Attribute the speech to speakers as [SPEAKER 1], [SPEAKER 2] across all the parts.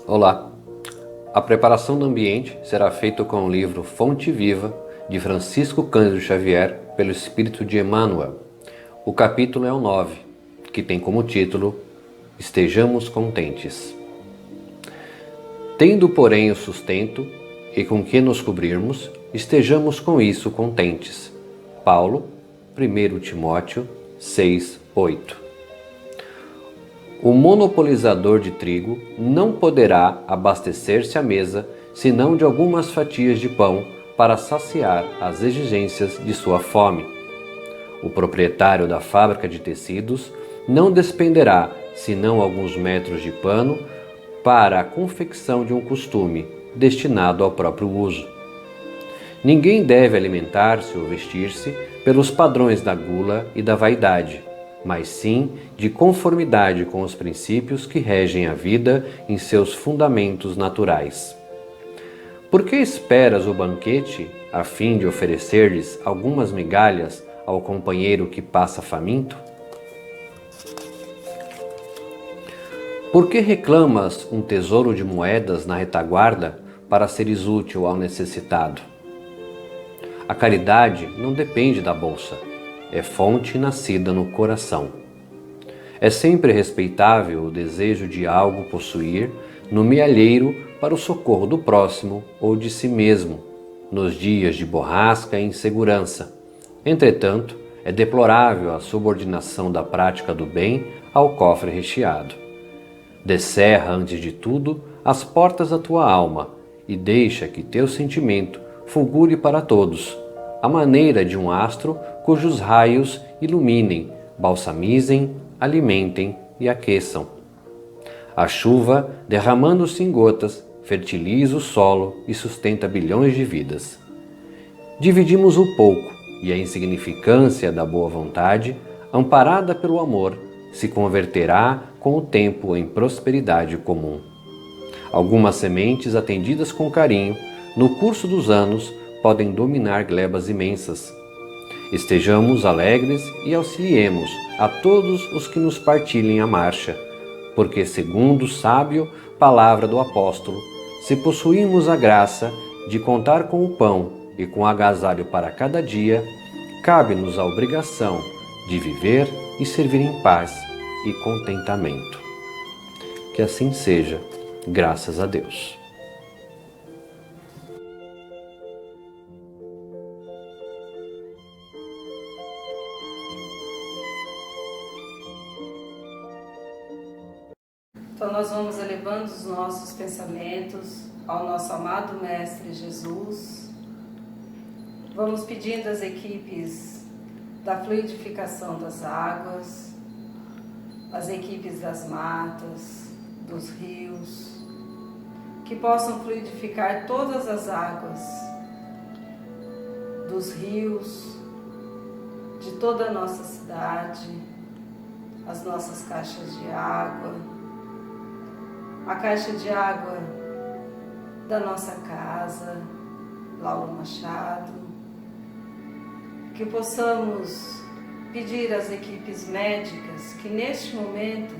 [SPEAKER 1] Olá! A preparação do ambiente será feita com o livro Fonte Viva, de Francisco Cândido Xavier, pelo Espírito de Emmanuel. O capítulo é o 9, que tem como título Estejamos Contentes. Tendo, porém, o sustento, e com que nos cobrirmos, estejamos com isso contentes. Paulo, 1 Timóteo 6, 8. O monopolizador de trigo não poderá abastecer-se à mesa senão de algumas fatias de pão para saciar as exigências de sua fome. O proprietário da fábrica de tecidos não despenderá senão alguns metros de pano para a confecção de um costume destinado ao próprio uso. Ninguém deve alimentar-se ou vestir-se pelos padrões da gula e da vaidade, mas sim de conformidade com os princípios que regem a vida em seus fundamentos naturais. Por que esperas o banquete a fim de oferecer-lhes algumas migalhas ao companheiro que passa faminto? Por que reclamas um tesouro de moedas na retaguarda para seres útil ao necessitado? A caridade não depende da bolsa. É fonte nascida no coração. É sempre respeitável o desejo de algo possuir no mealheiro para o socorro do próximo ou de si mesmo, nos dias de borrasca e insegurança. Entretanto, é deplorável a subordinação da prática do bem ao cofre recheado. Descerra, antes de tudo, as portas da tua alma e deixa que teu sentimento fulgure para todos, à maneira de um astro cujos raios iluminem, balsamizem, alimentem e aqueçam. A chuva, derramando-se em gotas, fertiliza o solo e sustenta bilhões de vidas. Dividimos o pouco e a insignificância da boa vontade, amparada pelo amor, se converterá com o tempo em prosperidade comum. Algumas sementes atendidas com carinho, no curso dos anos, podem dominar glebas imensas. Estejamos alegres e auxiliemos a todos os que nos partilhem a marcha, porque, segundo sábio palavra do apóstolo, se possuímos a graça de contar com o pão e com o agasalho para cada dia, cabe-nos a obrigação de viver e servir em paz e contentamento. Que assim seja, graças a Deus.
[SPEAKER 2] Então nós vamos elevando os nossos pensamentos ao nosso amado Mestre Jesus. Vamos pedindo às equipes da fluidificação das águas, as equipes das matas, dos rios, que possam fluidificar todas as águas dos rios, de toda a nossa cidade, as nossas caixas de água, a caixa de água da nossa casa, Lauro Machado, que possamos pedir às equipes médicas que neste momento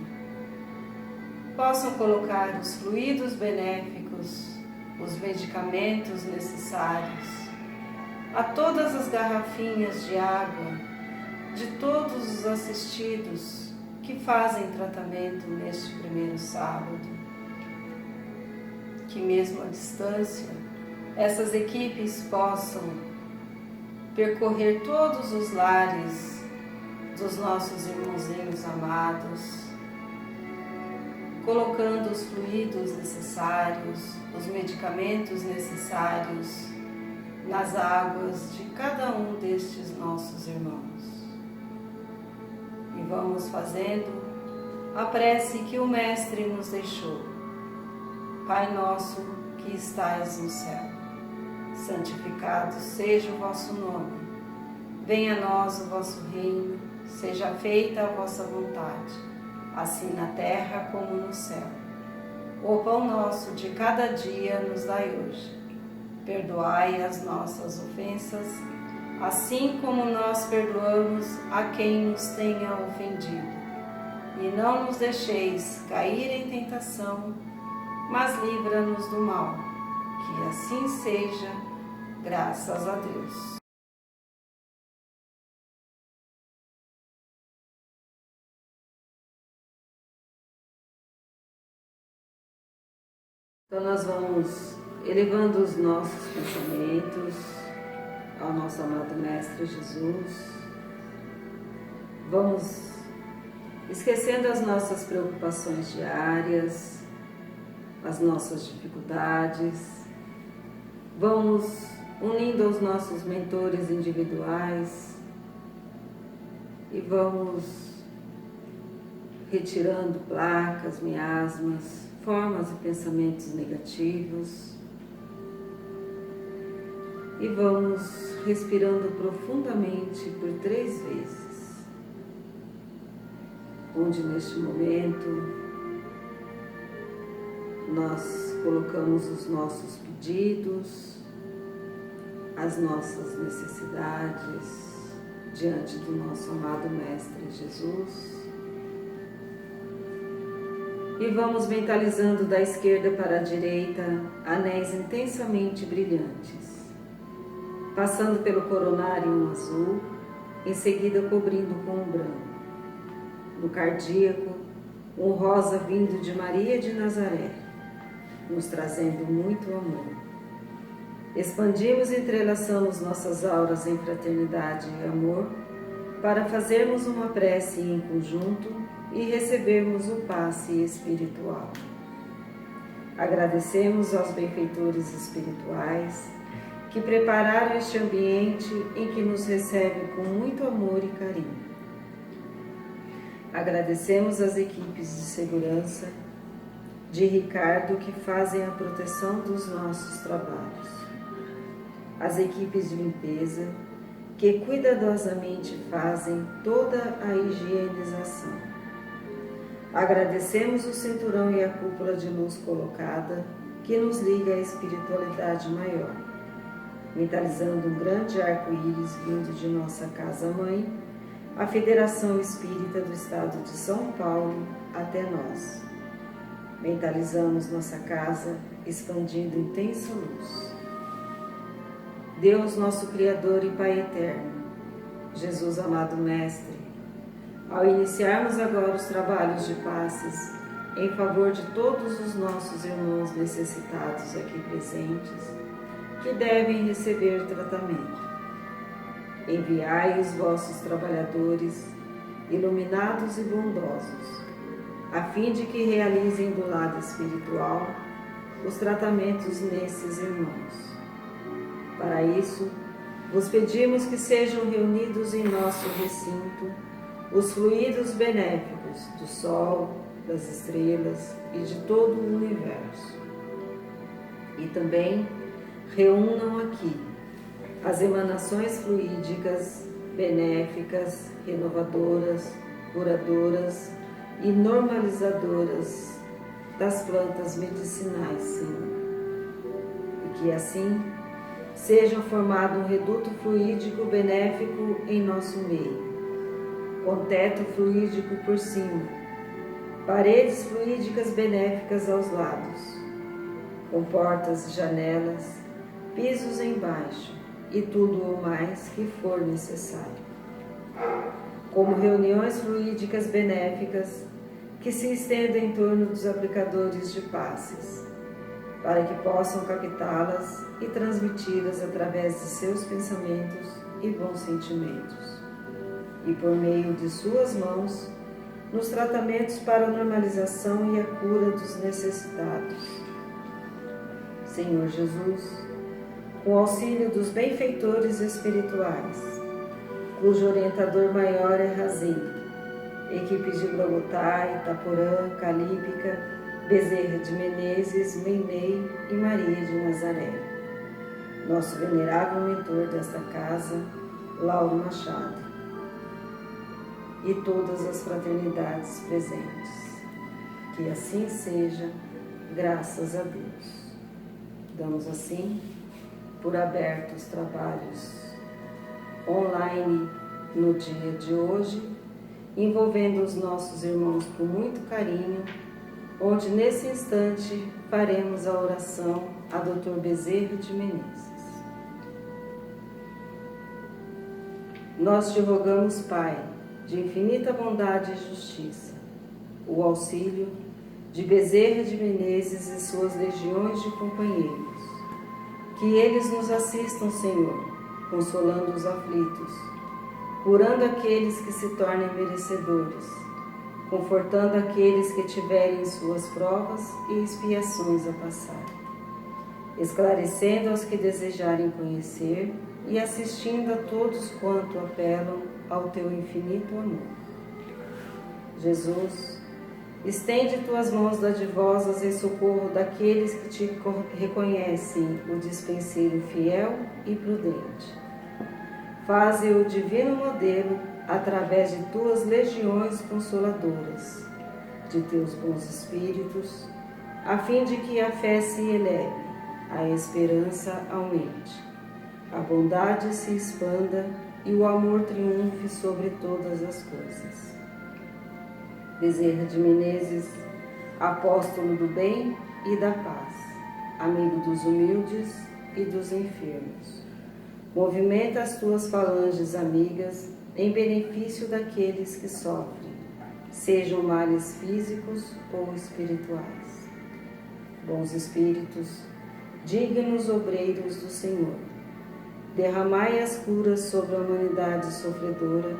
[SPEAKER 2] possam colocar os fluidos benéficos, os medicamentos necessários, a todas as garrafinhas de água de todos os assistidos que fazem tratamento neste primeiro sábado. Que mesmo à distância, essas equipes possam percorrer todos os lares dos nossos irmãozinhos amados, colocando os fluidos necessários, os medicamentos necessários nas águas de cada um destes nossos irmãos. E vamos fazendo a prece que o Mestre nos deixou. Pai nosso que estais no céu, santificado seja o vosso nome. Venha a nós o vosso reino, seja feita a vossa vontade, assim na terra como no céu. O pão nosso de cada dia nos dai hoje. Perdoai as nossas ofensas, assim como nós perdoamos a quem nos tenha ofendido. E não nos deixeis cair em tentação, mas livra-nos do mal. Que assim seja, graças a Deus. Então nós vamos elevando os nossos pensamentos ao nosso amado Mestre Jesus. Vamos esquecendo as nossas preocupações diárias, as nossas dificuldades. Vamos unindo aos nossos mentores individuais e vamos retirando placas, miasmas, formas e pensamentos negativos. E vamos respirando profundamente por 3 vezes, onde neste momento nós colocamos os nossos pedidos, as nossas necessidades diante do nosso amado Mestre Jesus. E vamos mentalizando da esquerda para a direita anéis intensamente brilhantes, passando pelo coronário um azul, em seguida cobrindo com um branco. No cardíaco, um rosa vindo de Maria de Nazaré, nos trazendo muito amor. Expandimos e entrelaçamos nossas auras em fraternidade e amor para fazermos uma prece em conjunto e recebermos o passe espiritual. Agradecemos aos benfeitores espirituais que prepararam este ambiente em que nos recebe com muito amor e carinho. Agradecemos às equipes de segurança de Ricardo que fazem a proteção dos nossos trabalhos, as equipes de limpeza que cuidadosamente fazem toda a higienização. Agradecemos o cinturão e a cúpula de luz colocada que nos liga à espiritualidade maior, mentalizando um grande arco-íris vindo de nossa casa-mãe, a Federação Espírita do Estado de São Paulo, até nós. Mentalizamos nossa casa, expandindo intensa luz. Deus, nosso Criador e Pai Eterno, Jesus, amado Mestre, ao iniciarmos agora os trabalhos de passes em favor de todos os nossos irmãos necessitados aqui presentes, que devem receber tratamento, enviai os vossos trabalhadores, iluminados e bondosos, a fim de que realizem do lado espiritual os tratamentos nesses irmãos. Para isso, vos pedimos que sejam reunidos em nosso recinto os fluidos benéficos do Sol, das estrelas e de todo o universo. E também reúnam aqui as emanações fluídicas, benéficas, renovadoras, curadoras e normalizadoras das plantas medicinais, Senhor. E que assim seja formado um reduto fluídico benéfico em nosso meio, com teto fluídico por cima, paredes fluídicas benéficas aos lados, com portas e janelas, pisos embaixo e tudo o mais que for necessário. Como reuniões fluídicas benéficas que se estendem em torno dos aplicadores de passes, para que possam captá-las e transmiti-las através de seus pensamentos e bons sentimentos, e por meio de suas mãos, nos tratamentos para a normalização e a cura dos necessitados. Senhor Jesus, com o auxílio dos benfeitores espirituais, cujo orientador maior é Razim, equipes de Bogotá, Itaporã, Calípica, Bezerra de Menezes, Meimei e Maria de Nazaré. Nosso venerável mentor desta casa, Lauro Machado, e todas as fraternidades presentes. Que assim seja, graças a Deus. Damos assim por abertos os trabalhos online no dia de hoje, envolvendo os nossos irmãos com muito carinho, onde nesse instante faremos a oração a Dr. Bezerra de Menezes. Nós te rogamos, Pai, de infinita bondade e justiça, o auxílio de Bezerra de Menezes e suas legiões de companheiros, que eles nos assistam, Senhor, consolando os aflitos, curando aqueles que se tornem merecedores, confortando aqueles que tiverem suas provas e expiações a passar, esclarecendo aos que desejarem conhecer e assistindo a todos quanto apelam ao teu infinito amor. Jesus, estende tuas mãos dadivosas em socorro daqueles que te reconhecem o dispenseiro fiel e prudente. Faze o divino modelo através de tuas legiões consoladoras, de teus bons espíritos, a fim de que a fé se eleve, a esperança aumente, a bondade se expanda e o amor triunfe sobre todas as coisas. Bezerra de Menezes, apóstolo do bem e da paz, amigo dos humildes e dos enfermos, movimenta as tuas falanges amigas em benefício daqueles que sofrem, sejam males físicos ou espirituais. Bons espíritos, dignos obreiros do Senhor, derramai as curas sobre a humanidade sofredora,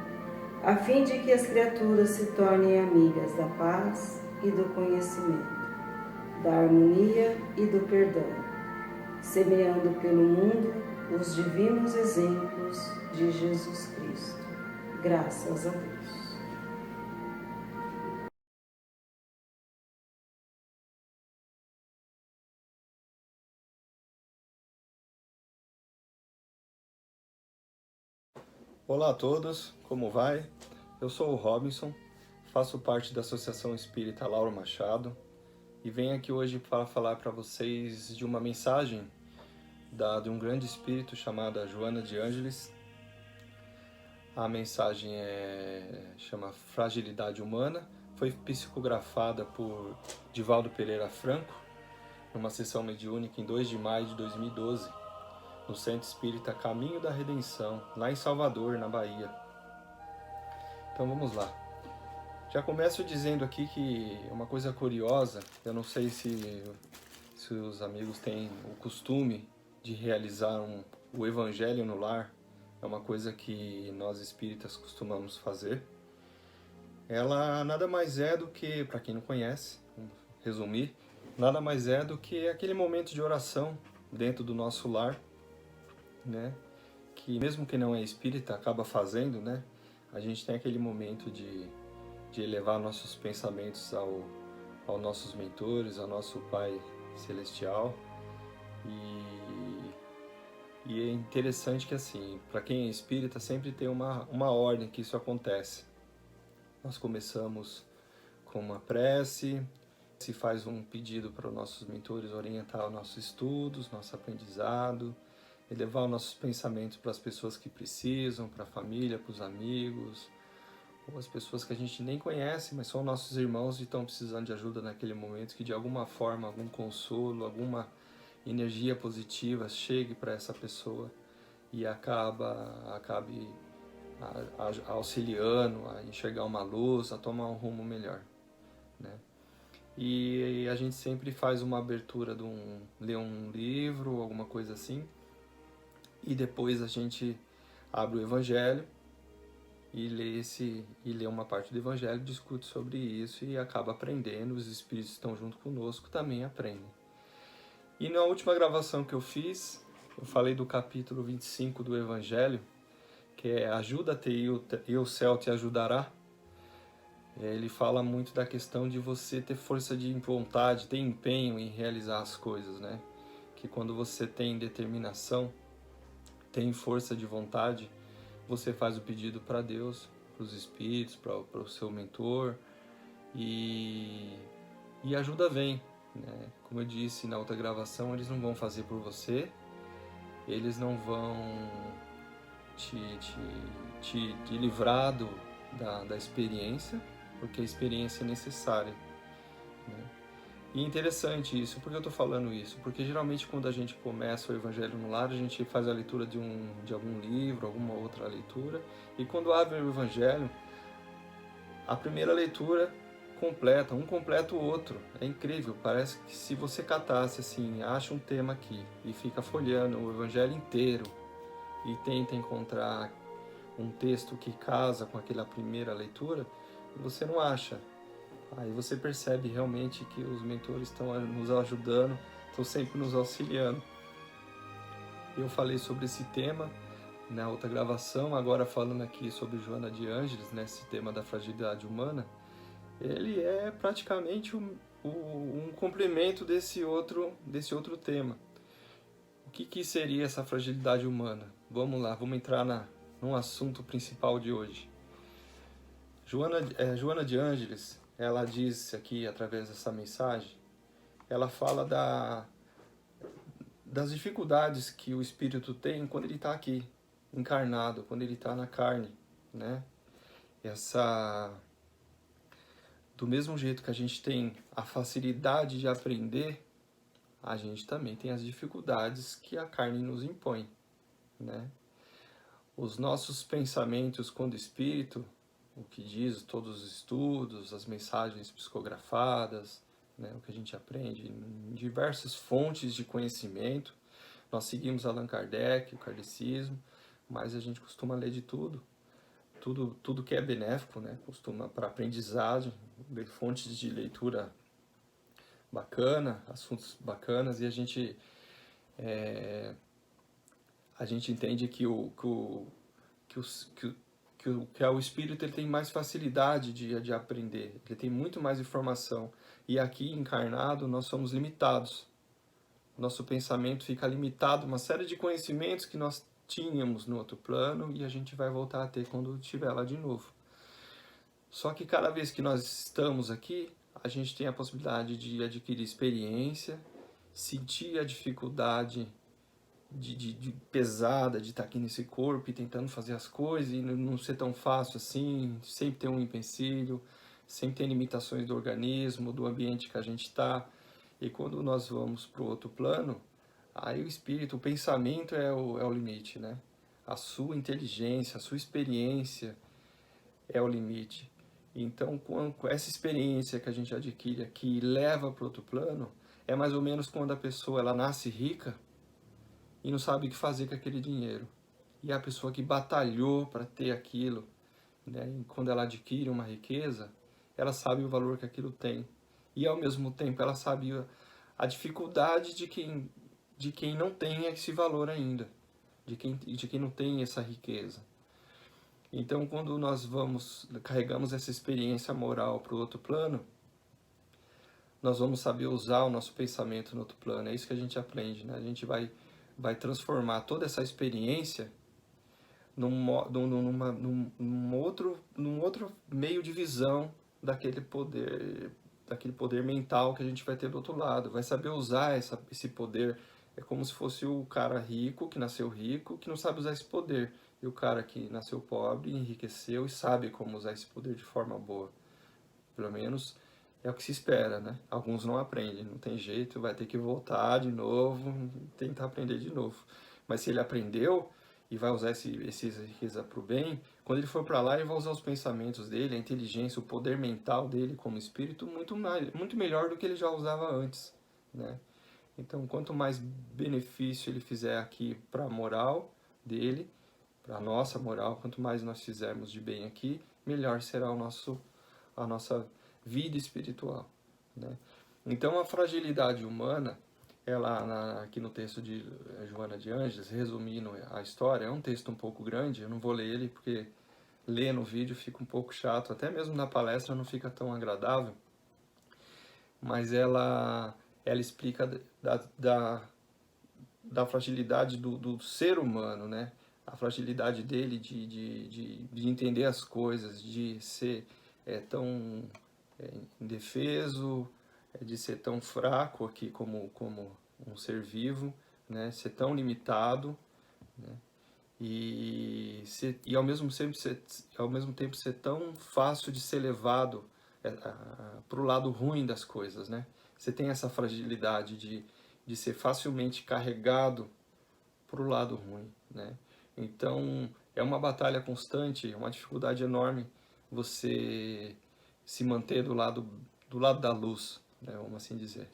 [SPEAKER 2] a fim de que as criaturas se tornem amigas da paz e do conhecimento, da harmonia e do perdão, semeando pelo mundo os divinos exemplos de Jesus Cristo. Graças a Deus.
[SPEAKER 3] Olá a todos, como vai? Eu sou o Robinson, faço parte da Associação Espírita Lauro Machado e venho aqui hoje para falar para vocês de uma mensagem de um grande espírito chamada Joana de Ângeles. A mensagem chama Fragilidade Humana, foi psicografada por Divaldo Pereira Franco numa sessão mediúnica em 2 de maio de 2012. No Centro Espírita Caminho da Redenção, lá em Salvador, na Bahia. Então vamos lá. Já começo dizendo aqui que uma coisa curiosa, eu não sei se os amigos têm o costume de realizar o Evangelho no lar, é uma coisa que nós espíritas costumamos fazer. Ela nada mais é do que, para quem não conhece, vamos resumir, nada mais é do que aquele momento de oração dentro do nosso lar, né? Que mesmo que não é espírita acaba fazendo, né? A gente tem aquele momento de elevar nossos pensamentos aos nossos mentores, ao nosso Pai Celestial. E é interessante que, assim, para quem é espírita sempre tem uma ordem que isso acontece. Nós começamos com uma prece, se faz um pedido para os nossos mentores orientar os nossos estudos, nosso aprendizado, elevar os nossos pensamentos para as pessoas que precisam, para a família, para os amigos, ou as pessoas que a gente nem conhece, mas são nossos irmãos e estão precisando de ajuda naquele momento, que de alguma forma, algum consolo, alguma energia positiva chegue para essa pessoa e acabe auxiliando a enxergar uma luz, a tomar um rumo melhor, né? E a gente sempre faz uma abertura ler um livro, alguma coisa assim, e depois a gente abre o Evangelho e lê uma parte do Evangelho, discute sobre isso e acaba aprendendo. Os Espíritos que estão junto conosco também aprendem. E na última gravação que eu fiz, eu falei do capítulo 25 do Evangelho, que é Ajuda-te e o céu te ajudará. Ele fala muito da questão de você ter força de vontade, ter empenho em realizar as coisas, né? Que quando você tem determinação, tem força de vontade, você faz o pedido para Deus, para os espíritos, para o seu mentor, e ajuda vem, né? Como eu disse na outra gravação, eles não vão fazer por você, eles não vão te livrar da experiência, porque a experiência é necessária, né? E é interessante isso. Por que eu estou falando isso? Porque geralmente quando a gente começa o Evangelho no Lar, a gente faz a leitura de algum livro, alguma outra leitura, e quando abre o Evangelho, a primeira leitura completa, um completa o outro. É incrível, parece que se você catasse assim, acha um tema aqui e fica folheando o Evangelho inteiro e tenta encontrar um texto que casa com aquela primeira leitura, você não acha. Aí você percebe realmente que os mentores estão nos ajudando, estão sempre nos auxiliando. Eu falei sobre esse tema na outra gravação, agora falando aqui sobre Joana de Ângeles, né, esse tema da fragilidade humana, ele é praticamente um complemento desse outro tema. O que seria essa fragilidade humana? Vamos lá, vamos entrar num assunto principal de hoje. Joana de Ângeles, ela diz aqui através dessa mensagem, ela fala das dificuldades que o espírito tem quando ele está aqui, encarnado, quando ele está na carne, né? Do mesmo jeito que a gente tem a facilidade de aprender, a gente também tem as dificuldades que a carne nos impõe, né? Os nossos pensamentos quando espírito, o que diz todos os estudos, as mensagens psicografadas, né, o que a gente aprende em diversas fontes de conhecimento. Nós seguimos Allan Kardec, o kardecismo, mas a gente costuma ler de tudo que é benéfico, né, costuma para aprendizagem, fontes de leitura bacana, assuntos bacanas, e a gente entende que o espírito ele tem mais facilidade de aprender, ele tem muito mais informação. E aqui, encarnado, nós somos limitados. Nosso pensamento fica limitado a uma série de conhecimentos que nós tínhamos no outro plano e a gente vai voltar a ter quando estiver lá de novo. Só que cada vez que nós estamos aqui, a gente tem a possibilidade de adquirir experiência, sentir a dificuldade de pesada, de estar aqui nesse corpo e tentando fazer as coisas e não ser tão fácil assim, sempre tem um empecilho, sempre tem limitações do organismo, do ambiente que a gente está. E quando nós vamos para o outro plano, aí o espírito, o pensamento é o limite, né? A sua inteligência, a sua experiência é o limite. Então, com essa experiência que a gente adquire aqui e leva para o outro plano, é mais ou menos quando a pessoa ela nasce rica e não sabe o que fazer com aquele dinheiro. E a pessoa que batalhou para ter aquilo, né? E quando ela adquire uma riqueza, ela sabe o valor que aquilo tem. E ao mesmo tempo ela sabe a dificuldade de quem não tem esse valor ainda, de quem não tem essa riqueza. Então, quando nós carregamos essa experiência moral para o outro plano, nós vamos saber usar o nosso pensamento no outro plano. É isso que a gente aprende, né? A gente vai transformar toda essa experiência num outro meio de visão daquele poder mental que a gente vai ter do outro lado. Vai saber usar esse poder. É como se fosse o cara rico, que nasceu rico, que não sabe usar esse poder. E o cara que nasceu pobre, enriqueceu e sabe como usar esse poder de forma boa. Pelo menos é o que se espera, né? Alguns não aprendem, não tem jeito, vai ter que voltar de novo, tentar aprender de novo. Mas se ele aprendeu e vai usar essa riqueza para o bem, quando ele for para lá, ele vai usar os pensamentos dele, a inteligência, o poder mental dele como espírito muito melhor do que ele já usava antes, né? Então, quanto mais benefício ele fizer aqui para a moral dele, para a nossa moral, quanto mais nós fizermos de bem aqui, melhor será a nossa vida espiritual, né? Então, a fragilidade humana, aqui no texto de Joana de Ângeles, resumindo a história, é um texto um pouco grande, eu não vou ler ele porque ler no vídeo fica um pouco chato, até mesmo na palestra não fica tão agradável, mas ela explica da fragilidade do ser humano, né? A fragilidade dele de entender as coisas, de ser tão indefeso, de ser tão fraco aqui como um ser vivo, né? Ser tão limitado, né? E ao mesmo tempo ser tão fácil de ser levado para o lado ruim das coisas, né? você tem essa fragilidade de ser facilmente carregado para o lado ruim, né? Então, é uma batalha constante, é uma dificuldade enorme você se manter do lado da luz, né? Vamos assim dizer.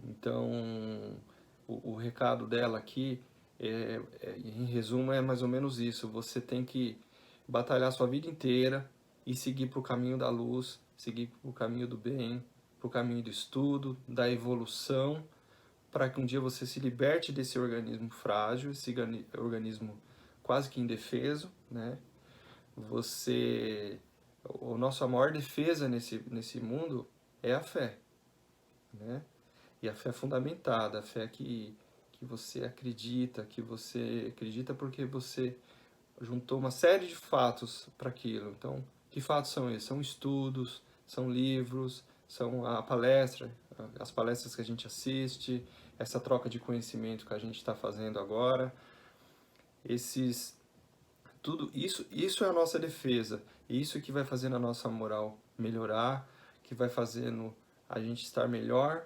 [SPEAKER 3] Então, o recado dela aqui, em resumo, é mais ou menos isso. Você tem que batalhar sua vida inteira e seguir para o caminho da luz, seguir para o caminho do bem, para o caminho do estudo, da evolução, para que um dia você se liberte desse organismo frágil, esse organismo quase que indefeso, né? A nossa maior defesa nesse mundo é a fé, né? E a fé é fundamentada, a fé que você acredita porque você juntou uma série de fatos para aquilo. Então, que fatos são esses? São estudos, são livros, são a palestra, as palestras que a gente assiste, essa troca de conhecimento que a gente está fazendo agora. Tudo isso é a nossa defesa. Isso que vai fazendo a nossa moral melhorar, que vai fazendo a gente estar melhor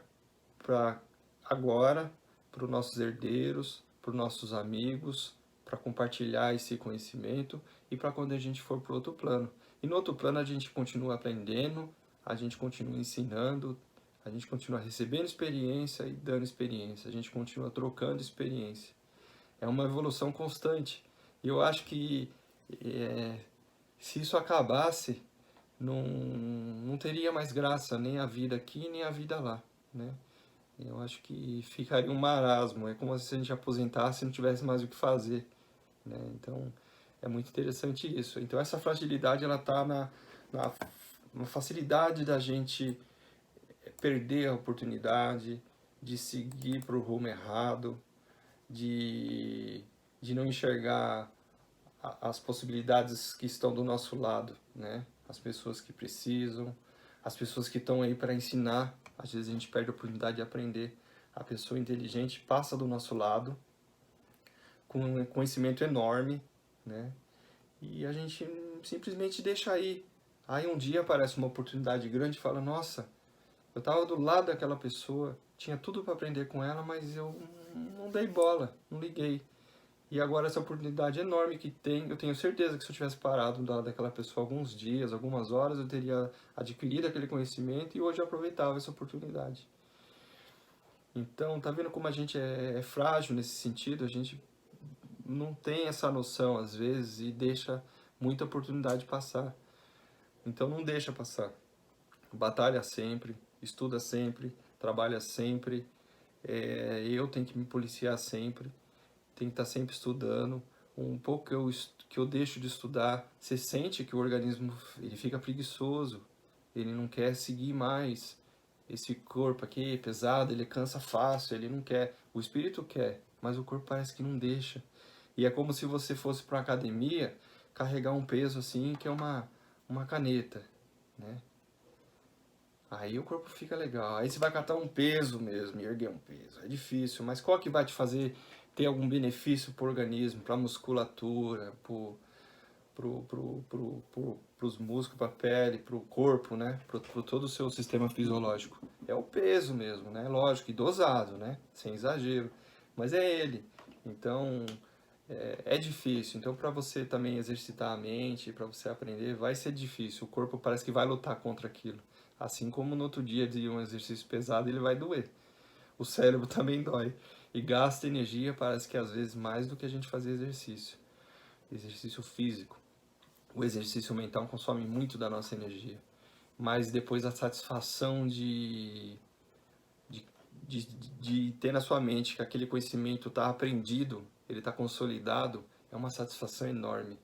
[SPEAKER 3] para agora, para os nossos herdeiros, para os nossos amigos, para compartilhar esse conhecimento e para quando a gente for para o outro plano. E no outro plano a gente continua aprendendo, a gente continua ensinando, a gente continua recebendo experiência e dando experiência, a gente continua trocando experiência. É uma evolução constante. E eu acho que se isso acabasse, não teria mais graça nem a vida aqui nem a vida lá, né? Eu acho que ficaria um marasmo, é como se a gente aposentasse e não tivesse mais o que fazer, né? Então, é muito interessante isso. Então, essa fragilidade, ela está na facilidade da gente perder a oportunidade de seguir para o rumo errado, de não enxergar as possibilidades que estão do nosso lado, né? As pessoas que precisam, as pessoas que estão aí para ensinar. Às vezes a gente perde a oportunidade de aprender. A pessoa inteligente passa do nosso lado com um conhecimento enorme, né? E a gente simplesmente deixa aí. Aí um dia aparece uma oportunidade grande e fala: nossa, eu estava do lado daquela pessoa, tinha tudo para aprender com ela, mas eu não dei bola, não liguei. E agora essa oportunidade enorme que tem, eu tenho certeza que se eu tivesse parado do lado daquela pessoa alguns dias, algumas horas, eu teria adquirido aquele conhecimento e hoje eu aproveitava essa oportunidade. Então, tá vendo como a gente é frágil nesse sentido? A gente não tem essa noção às vezes e deixa muita oportunidade passar. Então não deixa passar. Batalha sempre, estuda sempre, trabalha sempre. Eu tenho que me policiar sempre. Tem que estar sempre estudando. Um pouco que eu deixo de estudar, você sente que o organismo ele fica preguiçoso, ele não quer seguir mais. Esse corpo aqui é pesado, ele cansa fácil, ele não quer. O espírito quer, mas o corpo parece que não deixa. E é como se você fosse para a academia carregar um peso assim, que é uma caneta, né? Aí o corpo fica legal. Aí você vai catar um peso mesmo, e erguer um peso. É difícil, mas qual que vai te fazer ter algum benefício para o organismo, para a musculatura, pros músculos, para a pele, para o corpo, né? Para todo o seu sistema fisiológico. É o peso mesmo, né? Lógico, e dosado, né? Sem exagero. Mas é ele. Então, é difícil. Então, para você também exercitar a mente, para você aprender, vai ser difícil. O corpo parece que vai lutar contra aquilo. Assim como no outro dia de um exercício pesado, ele vai doer. O cérebro também dói. E gasta energia, parece que às vezes mais do que a gente fazer exercício. Exercício físico. O exercício mental consome muito da nossa energia. Mas depois a satisfação de, de ter na sua mente que aquele conhecimento está aprendido, ele está consolidado, é uma satisfação enorme.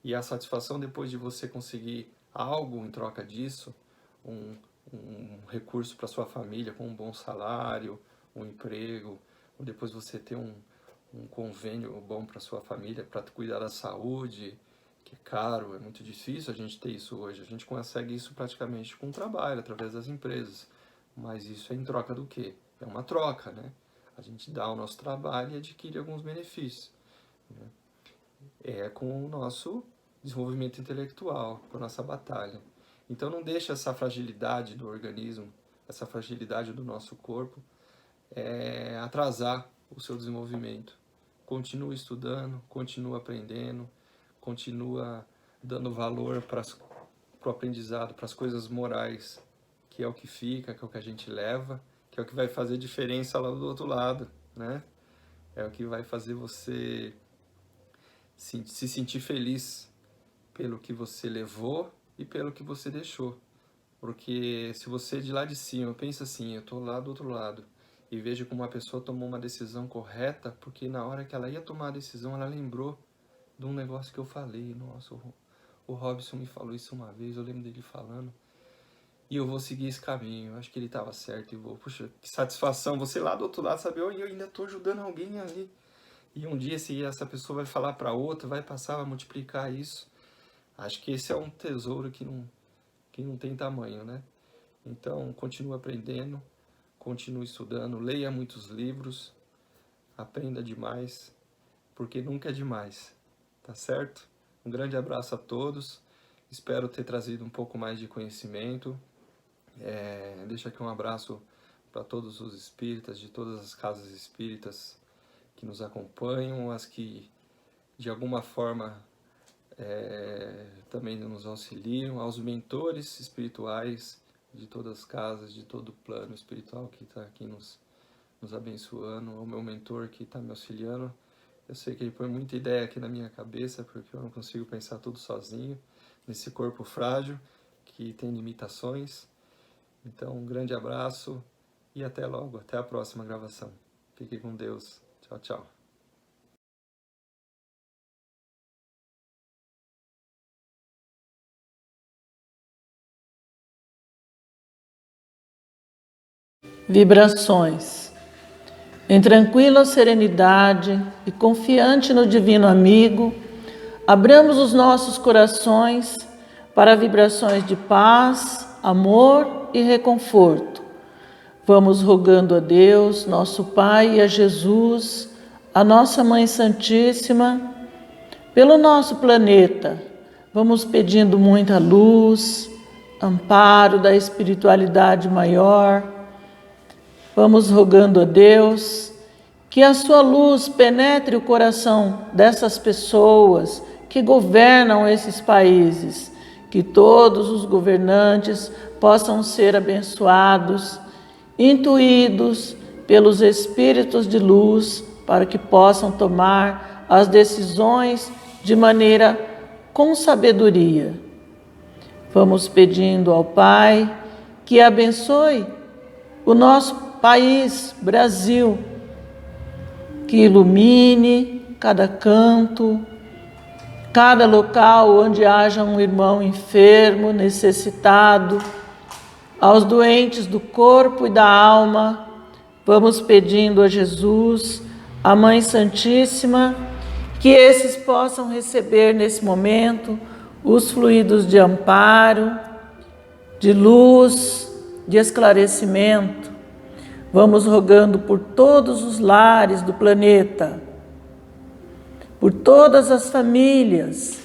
[SPEAKER 3] E a satisfação depois de você conseguir algo em troca disso, um, um recurso para sua família, com um bom salário, um emprego, ou depois você ter um convênio bom para sua família, para cuidar da saúde, que é caro, é muito difícil a gente ter isso hoje. A gente consegue isso praticamente com o trabalho, através das empresas. Mas isso é em troca do quê? É uma troca, né? A gente dá o nosso trabalho e adquire alguns benefícios, né? É com o nosso desenvolvimento intelectual, com a nossa batalha. Então não deixa essa fragilidade do organismo essa fragilidade do nosso corpo, atrasar o seu desenvolvimento. Continua estudando, continua aprendendo, continua dando valor para o aprendizado, para as coisas morais, que é o que fica, que é o que a gente leva, que é o que vai fazer diferença lá do outro lado, né? É o que vai fazer você se sentir feliz pelo que você levou e pelo que você deixou. Porque se você de lá de cima pensa assim, eu estou lá do outro lado, e vejo como uma pessoa tomou uma decisão correta, porque na hora que ela ia tomar a decisão, ela lembrou de um negócio que eu falei. Nossa, o Robson me falou isso uma vez, eu lembro dele falando, e eu vou seguir esse caminho, eu acho que ele estava certo, e vou, puxa, que satisfação, você lá do outro lado saber, eu ainda estou ajudando alguém ali, e um dia se essa pessoa vai falar para outra, vai passar, vai multiplicar isso. Acho que esse é um tesouro que não tem tamanho, né? Então, continue aprendendo, continue estudando, leia muitos livros, aprenda demais, porque nunca é demais, tá certo? Um grande abraço a todos, espero ter trazido um pouco mais de conhecimento. Deixo aqui um abraço para todos os espíritas, de todas as casas espíritas que nos acompanham, as que de alguma forma também nos auxiliam, aos mentores espirituais de todas as casas, de todo o plano espiritual que está aqui nos abençoando, ao meu mentor que está me auxiliando. Eu sei que ele põe muita ideia aqui na minha cabeça, porque eu não consigo pensar tudo sozinho, nesse corpo frágil, que tem limitações. Então, um grande abraço e até logo, até a próxima gravação. Fique com Deus. Tchau, tchau.
[SPEAKER 4] Vibrações. Em tranquila serenidade e confiante no Divino Amigo, abramos os nossos corações para vibrações de paz, amor e reconforto. Vamos rogando a Deus, nosso Pai, e a Jesus, a nossa Mãe Santíssima, pelo nosso planeta. Vamos pedindo muita luz, amparo da espiritualidade maior. Vamos rogando a Deus que a sua luz penetre o coração dessas pessoas que governam esses países, que todos os governantes possam ser abençoados, intuídos pelos espíritos de luz, para que possam tomar as decisões de maneira com sabedoria. Vamos pedindo ao Pai que abençoe o nosso país, Brasil, que ilumine cada canto, cada local onde haja um irmão enfermo, necessitado, aos doentes do corpo e da alma. Vamos pedindo a Jesus, a Mãe Santíssima, que esses possam receber nesse momento os fluidos de amparo, de luz, de esclarecimento. Vamos rogando por todos os lares do planeta, por todas as famílias,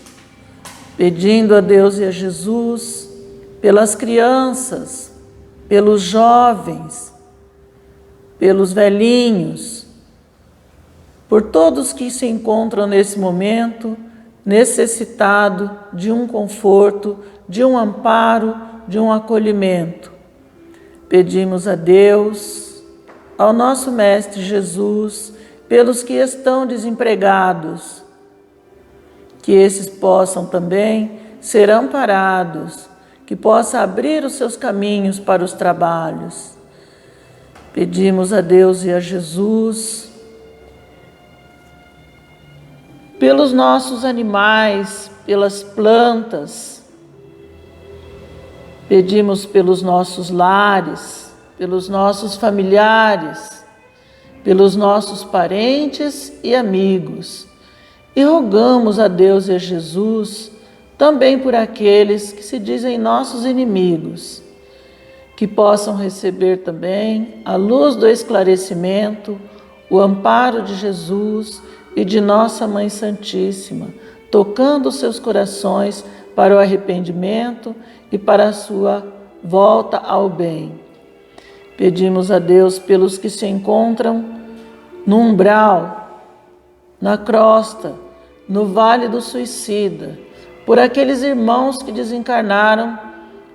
[SPEAKER 4] pedindo a Deus e a Jesus, pelas crianças, pelos jovens, pelos velhinhos, por todos que se encontram nesse momento necessitado de um conforto, de um amparo, de um acolhimento. Pedimos a Deus, ao nosso Mestre Jesus, pelos que estão desempregados, que esses possam também ser amparados, que possa abrir os seus caminhos para os trabalhos. Pedimos a Deus e a Jesus, pelos nossos animais, pelas plantas, pedimos pelos nossos lares, pelos nossos familiares, pelos nossos parentes e amigos. E rogamos a Deus e a Jesus também por aqueles que se dizem nossos inimigos, que possam receber também a luz do esclarecimento, o amparo de Jesus e de nossa Mãe Santíssima, tocando os seus corações para o arrependimento e para a sua volta ao bem. Pedimos a Deus pelos que se encontram no umbral, na crosta, no vale do suicida, por aqueles irmãos que desencarnaram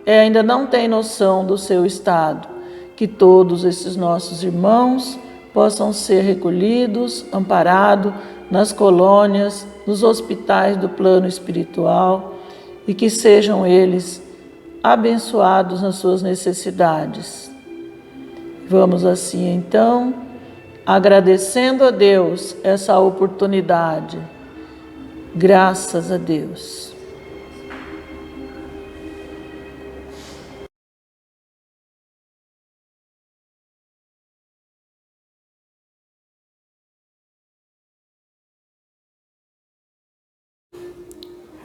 [SPEAKER 4] e ainda não têm noção do seu estado. Que todos esses nossos irmãos possam ser recolhidos, amparados nas colônias, nos hospitais do plano espiritual e que sejam eles abençoados nas suas necessidades. Vamos assim então, agradecendo a Deus essa oportunidade. Graças a Deus.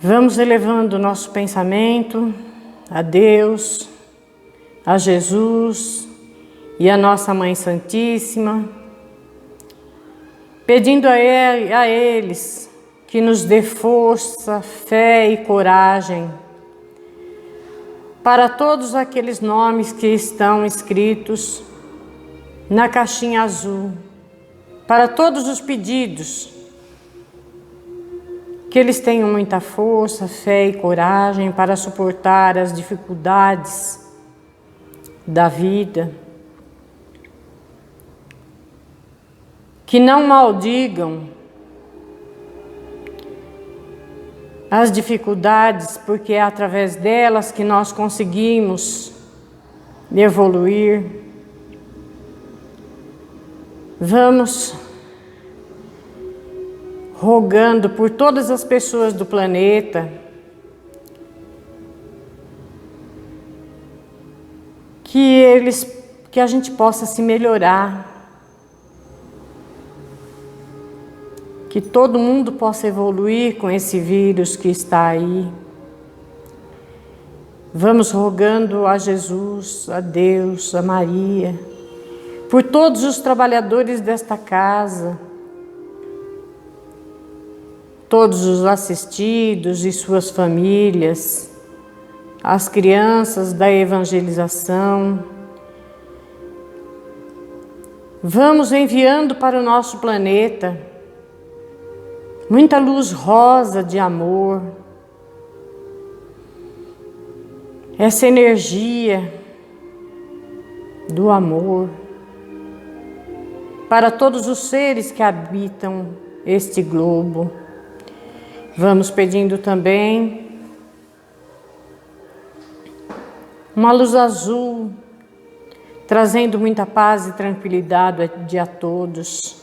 [SPEAKER 5] Vamos elevando o nosso pensamento a Deus, a Jesus e a nossa Mãe Santíssima, pedindo a eles que nos dê força, fé e coragem para todos aqueles nomes que estão escritos na caixinha azul, para todos os pedidos, que eles tenham muita força, fé e coragem para suportar as dificuldades da vida. Que não maldigam as dificuldades, porque é através delas que nós conseguimos evoluir. Vamos rogando por todas as pessoas do planeta que a gente possa se melhorar, que todo mundo possa evoluir com esse vírus que está aí. Vamos rogando a Jesus, a Deus, a Maria, por todos os trabalhadores desta casa, todos os assistidos e suas famílias, as crianças da evangelização. Vamos enviando para o nosso planeta muita luz rosa de amor, essa energia do amor para todos os seres que habitam este globo. Vamos pedindo também uma luz azul, trazendo muita paz e tranquilidade a todos.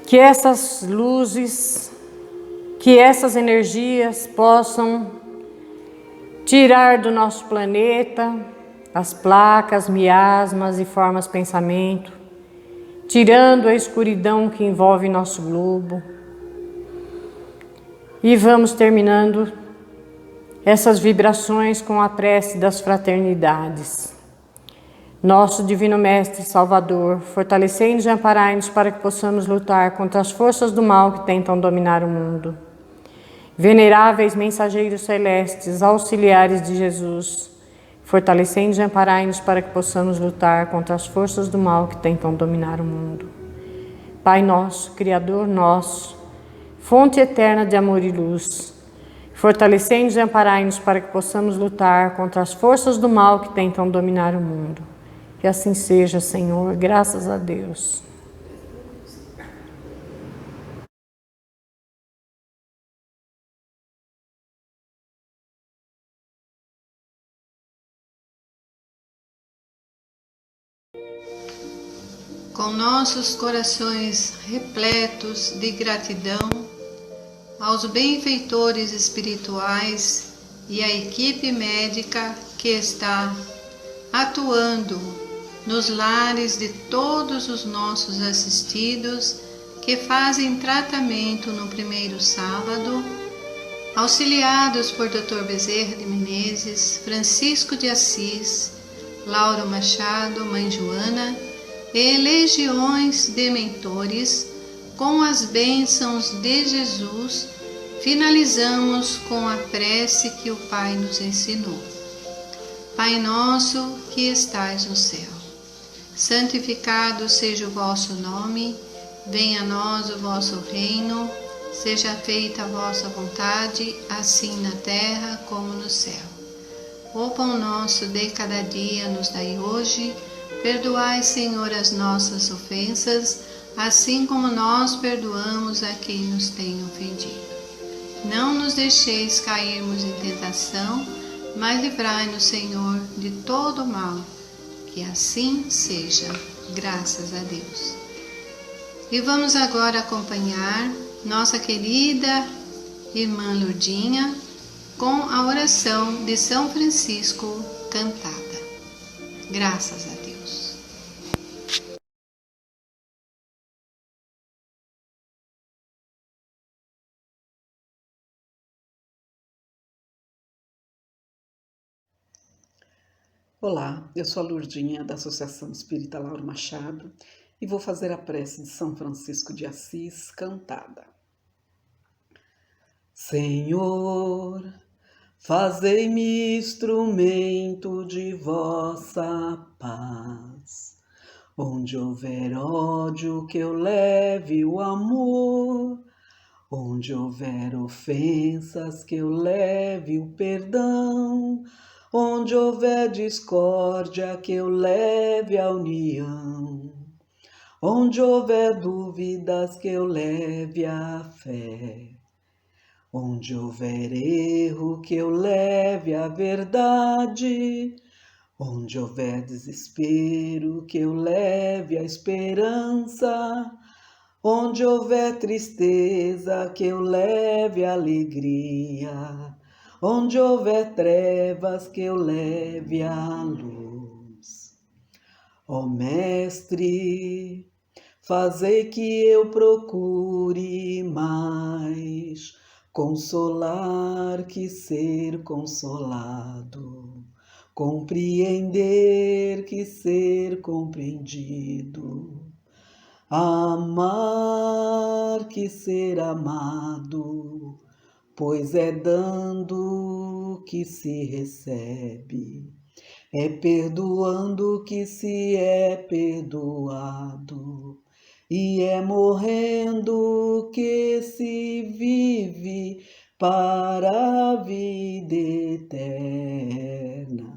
[SPEAKER 5] Que essas luzes, que essas energias possam tirar do nosso planeta as placas, miasmas e formas de pensamento, tirando a escuridão que envolve nosso globo. E vamos terminando essas vibrações com a prece das fraternidades. Nosso Divino Mestre Salvador, fortalecei-nos e amparai-nos para que possamos lutar contra as forças do mal que tentam dominar o mundo. Veneráveis mensageiros celestes, auxiliares de Jesus, fortalecei-nos e amparai-nos para que possamos lutar contra as forças do mal que tentam dominar o mundo. Pai nosso, Criador nosso, fonte eterna de amor e luz, fortalecei-nos e amparai-nos para que possamos lutar contra as forças do mal que tentam dominar o mundo. Que assim seja, Senhor, graças a Deus.
[SPEAKER 2] Com nossos corações repletos de gratidão aos benfeitores espirituais e à equipe médica que está atuando nos lares de todos os nossos assistidos que fazem tratamento no primeiro sábado, auxiliados por Dr. Bezerra de Menezes, Francisco de Assis, Lauro Machado, Mãe Joana e legiões de mentores, com as bênçãos de Jesus,
[SPEAKER 6] finalizamos com a prece que o Pai nos ensinou. Pai nosso que estais no céu, santificado seja o vosso nome, venha a nós o vosso reino, seja feita a vossa vontade, assim na terra como no céu. O pão nosso de cada dia nos dai hoje, perdoai, Senhor, as nossas ofensas, assim como nós perdoamos a quem nos tem ofendido. Não nos deixeis cairmos em tentação, mas livrai-nos, Senhor, de todo mal. Que assim seja, graças a Deus. E vamos agora acompanhar nossa querida irmã Lourdinha com a oração de São Francisco cantada. Graças a Deus.
[SPEAKER 7] Olá, eu sou a Lourdinha da Associação Espírita Lauro Machado e vou fazer a prece de São Francisco de Assis cantada. Senhor, fazei-me instrumento de vossa paz. Onde houver ódio, que eu leve o amor. Onde houver ofensas, que eu leve o perdão. Onde houver discórdia, que eu leve a união. Onde houver dúvidas, que eu leve a fé. Onde houver erro, que eu leve a verdade. Onde houver desespero, que eu leve a esperança. Onde houver tristeza, que eu leve a alegria. Onde houver trevas, que eu leve a luz. Ó Mestre, fazei que eu procure mais consolar que ser consolado, compreender que ser compreendido, amar que ser amado, pois é dando que se recebe, é perdoando que se é perdoado, e é morrendo que se vive para a vida eterna.